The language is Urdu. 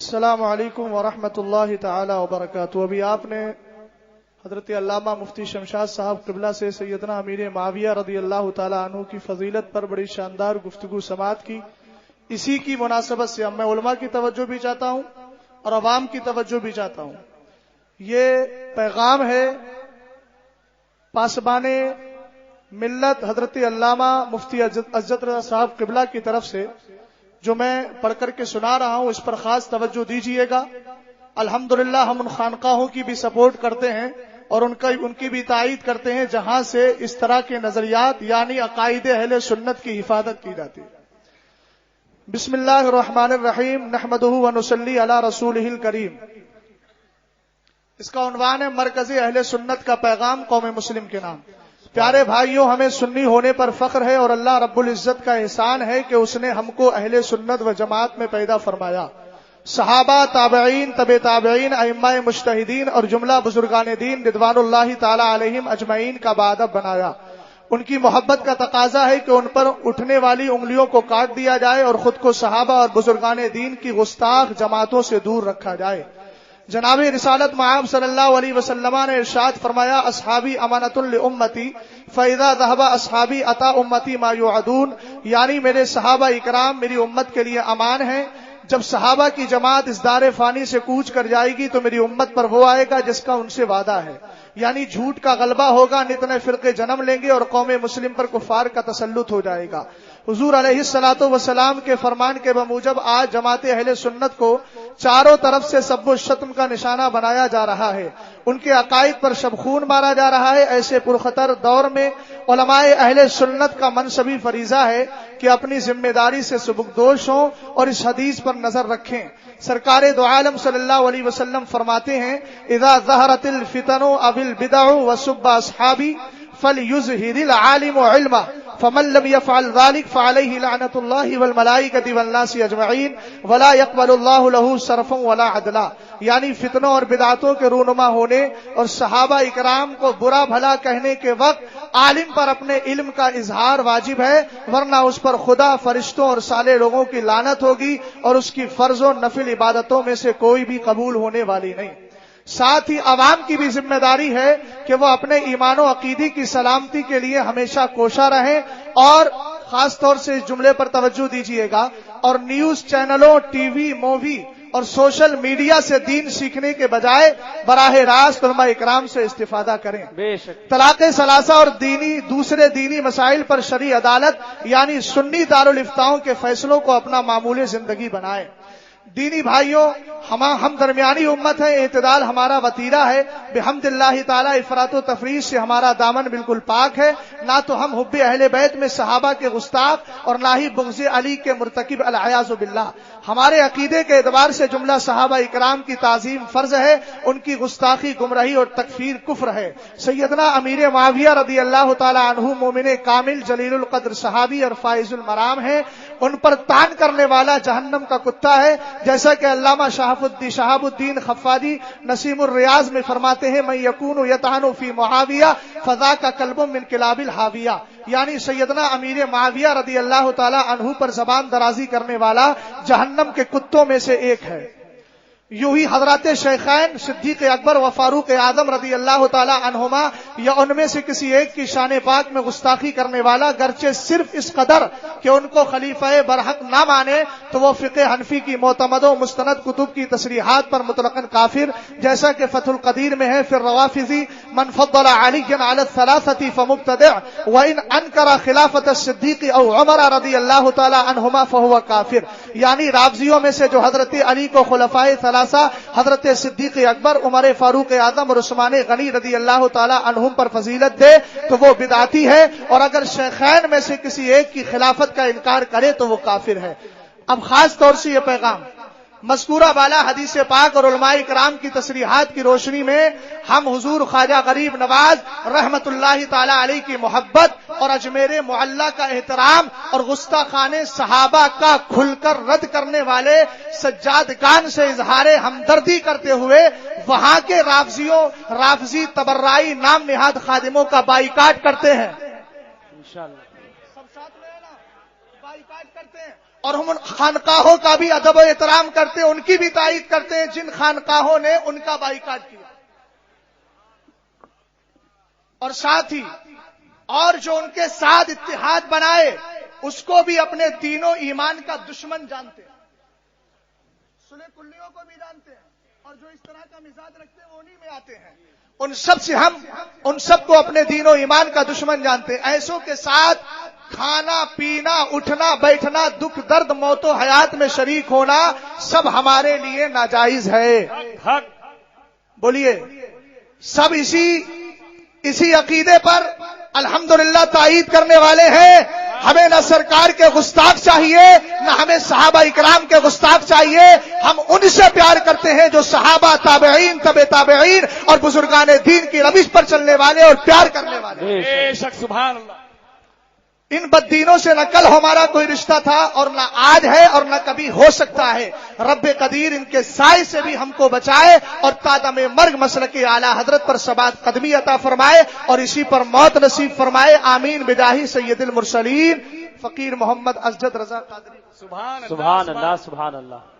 السلام علیکم ورحمۃ اللہ تعالی وبرکاتہ۔ ابھی آپ نے حضرت علامہ مفتی شمشاد صاحب قبلہ سے سیدنا امیر معاویہ رضی اللہ تعالی عنہ کی فضیلت پر بڑی شاندار گفتگو سماعت کی۔ اسی کی مناسبت سے اب میں علماء کی توجہ بھی چاہتا ہوں اور عوام کی توجہ بھی چاہتا ہوں۔ یہ پیغام ہے پاسبان ملت حضرت علامہ مفتی عزت رضا صاحب قبلہ کی طرف سے، جو میں پڑھ کر کے سنا رہا ہوں، اس پر خاص توجہ دیجیے گا۔ الحمدللہ ہم ان خانقاہوں کی بھی سپورٹ کرتے ہیں اور ان کی بھی تائید کرتے ہیں جہاں سے اس طرح کے نظریات یعنی عقائد اہل سنت کی حفاظت کی جاتی ہے۔ بسم اللہ الرحمن الرحیم، نحمدہ ونصلی علی رسولہ الکریم۔ اس کا عنوان ہے مرکز اہل سنت کا پیغام قوم مسلم کے نام۔ پیارے بھائیوں، ہمیں سنی ہونے پر فخر ہے اور اللہ رب العزت کا احسان ہے کہ اس نے ہم کو اہل سنت و جماعت میں پیدا فرمایا۔ صحابہ، تابعین، تبع تابعین، ائمہ مجتہدین اور جملہ بزرگان دین رضوان اللہ تعالی علیہم اجمعین کا باادب بنایا۔ ان کی محبت کا تقاضا ہے کہ ان پر اٹھنے والی انگلیوں کو کاٹ دیا جائے اور خود کو صحابہ اور بزرگان دین کی گستاخ جماعتوں سے دور رکھا جائے۔ جناب رسالت مآب صلی اللہ علیہ وسلم نے ارشاد فرمایا، اصحابی امانۃ لامتی فاذا ذهب اصحابی اتى امتی ما یوعدون، یعنی میرے صحابہ اکرام میری امت کے لیے امان ہیں۔ جب صحابہ کی جماعت اس دار فانی سے کوچ کر جائے گی تو میری امت پر وہ آئے گا جس کا ان سے وعدہ ہے، یعنی جھوٹ کا غلبہ ہوگا، نت نئے فرقے جنم لیں گے اور قوم مسلم پر کفار کا تسلط ہو جائے گا۔ حضور علیہ الصلوۃ والسلام کے فرمان کے بموجب آج جماعت اہل سنت کو چاروں طرف سے سب و شتم کا نشانہ بنایا جا رہا ہے، ان کے عقائد پر شبخون مارا جا رہا ہے۔ ایسے پرخطر دور میں علماء اہل سنت کا منصبی فریضہ ہے کہ اپنی ذمہ داری سے سبکدوش ہوں اور اس حدیث پر نظر رکھیں۔ سرکار دو عالم صلی اللہ علیہ وسلم فرماتے ہیں، اذا ظہرت الفتن او البدع وسب اصحابی فلیظہر العالم علما فمن لم يفعل ذلك فعليه لعنة الله والملائكة والناس اجمعین ولا يقبل الله له صرفا ولا عدلا، یعنی فتنوں اور بدعتوں کے رونما ہونے اور صحابہ اکرام کو برا بھلا کہنے کے وقت عالم پر اپنے علم کا اظہار واجب ہے، ورنہ اس پر خدا، فرشتوں اور صالح لوگوں کی لعنت ہوگی اور اس کی فرض و نفل عبادتوں میں سے کوئی بھی قبول ہونے والی نہیں۔ ساتھ ہی عوام کی بھی ذمہ داری ہے کہ وہ اپنے ایمان و عقیدے کی سلامتی کے لیے ہمیشہ کوشاں رہیں، اور خاص طور سے اس جملے پر توجہ دیجیے گا، اور نیوز چینلوں، ٹی وی، مووی اور سوشل میڈیا سے دین سیکھنے کے بجائے براہ راست علماء اکرام سے استفادہ کریں۔ طلاق ثلاثہ اور دوسرے دینی مسائل پر شرعی عدالت یعنی سنی دارالفتاؤں کے فیصلوں کو اپنا معمول زندگی بنائیں۔ دینی بھائیوں، ہم درمیانی امت ہیں، اعتدال ہمارا وتیرہ ہے۔ بحمد اللہ تعالی افراط و تفریط سے ہمارا دامن بالکل پاک ہے، نہ تو ہم حب اہل بیت میں صحابہ کے گستاخ اور نہ ہی بغض علی کے مرتکب العیاذ باللہ۔ ہمارے عقیدے کے اعتبار سے جملہ صحابہ اکرام کی تعظیم فرض ہے، ان کی گستاخی گمراہی اور تکفیر کفر ہے۔ سیدنا امیر معاویہ رضی اللہ تعالی عنہ مومن کامل جلیل القدر صحابی اور فائز المرام ہیں، ان پر تان کرنے والا جہنم کا کتا ہے، جیسا کہ علامہ شہاب الدین خفادی نسیم الریاض میں فرماتے ہیں، من یکون یطعن فی معاویہ فذاک کلب من کلاب الحاویہ، یعنی سیدنا امیر معاویہ رضی اللہ تعالی عنہ پر زبان درازی کرنے والا جہنم کے کتوں میں سے ایک ہے۔ یوں ہی حضرات شیخین صدیق اکبر و فاروق اعظم رضی اللہ تعالی عنہما یا ان میں سے کسی ایک کی شان پاک میں گستاخی کرنے والا گرچہ صرف اس قدر کہ ان کو خلیفہ برحق نہ مانے تو وہ فقہ حنفی کی معتمد و مستند کتب کی تصریحات پر مطلقاً کافر، جیسا کہ فتح القدیر میں ہے، فی الروافض من فضل علیا علی الثلاثة فمبتدع وان انکر خلافت الصدیق او عمر رضی اللہ تعالی عنہما فهو کافر، یعنی رافضیوں میں سے جو حضرت علی کو خلفائے حضرت صدیق اکبر، عمر فاروق اعظم اور عثمان غنی رضی اللہ تعالی عنہم پر فضیلت دے تو وہ بدعتی ہے، اور اگر شیخین میں سے کسی ایک کی خلافت کا انکار کرے تو وہ کافر ہے۔ اب خاص طور سے یہ پیغام مذکورہ بالا حدیث پاک اور علماء کرام کی تصریحات کی روشنی میں ہم حضور خواجہ غریب نواز رحمت اللہ تعالی علیہ کی محبت اور اجمیر معلی کا احترام اور گستاخانہ صحابہ کا کھل کر رد کرنے والے سجادگان سے اظہار ہمدردی کرتے ہوئے وہاں کے رافضی تبرعی نام نہاد خادموں کا بائیکاٹ کرتے ہیں۔ انشاءاللہ سب ساتھ میں نا، بائیکاٹ کرتے ہیں اور ہم ان خانقاہوں کا بھی ادب و احترام کرتے ہیں، ان کی بھی تائید کرتے ہیں جن خانقاہوں نے ان کا بائیکاٹ کیا، اور ساتھ ہی اور جو ان کے ساتھ اتحاد بنائے اس کو بھی اپنے دین و ایمان کا دشمن جانتے ہیں، سلح کلیوں کو بھی جانتے ہیں، اور جو اس طرح کا مزاج رکھتے ہیں وہ انہی میں آتے ہیں۔ ان سب سے ہم ان سب کو اپنے دین و ایمان کا دشمن جانتے ہیں۔ ایسوں کے ساتھ کھانا پینا اٹھنا بیٹھنا دکھ درد موت و حیات میں شریک ہونا سب ہمارے لیے ناجائز ہے۔ بولیے سب اسی عقیدے پر الحمدللہ تائید کرنے والے ہیں۔ ہمیں نہ سرکار کے گستاخ چاہیے، نہ ہمیں صحابہ اکرام کے گستاخ چاہیے۔ ہم ان سے پیار کرتے ہیں جو صحابہ، تابعین، تبع تابعین اور بزرگان دین کی روش پر چلنے والے اور پیار کرنے والے۔ بے شک سبحان اللہ۔ ان بددینوں سے نہ کل ہمارا کوئی رشتہ تھا اور نہ آج ہے اور نہ کبھی ہو سکتا ہے۔ رب قدیر ان کے سائے سے بھی ہم کو بچائے اور تا دم مرگ مسلک اعلی حضرت پر ثبات قدمی عطا فرمائے اور اسی پر موت نصیب فرمائے۔ آمین بجاہ سید المرسلین فقیر محمد اسجد رضا قادری۔ سبحان اللہ سبحان اللہ سبحان اللہ۔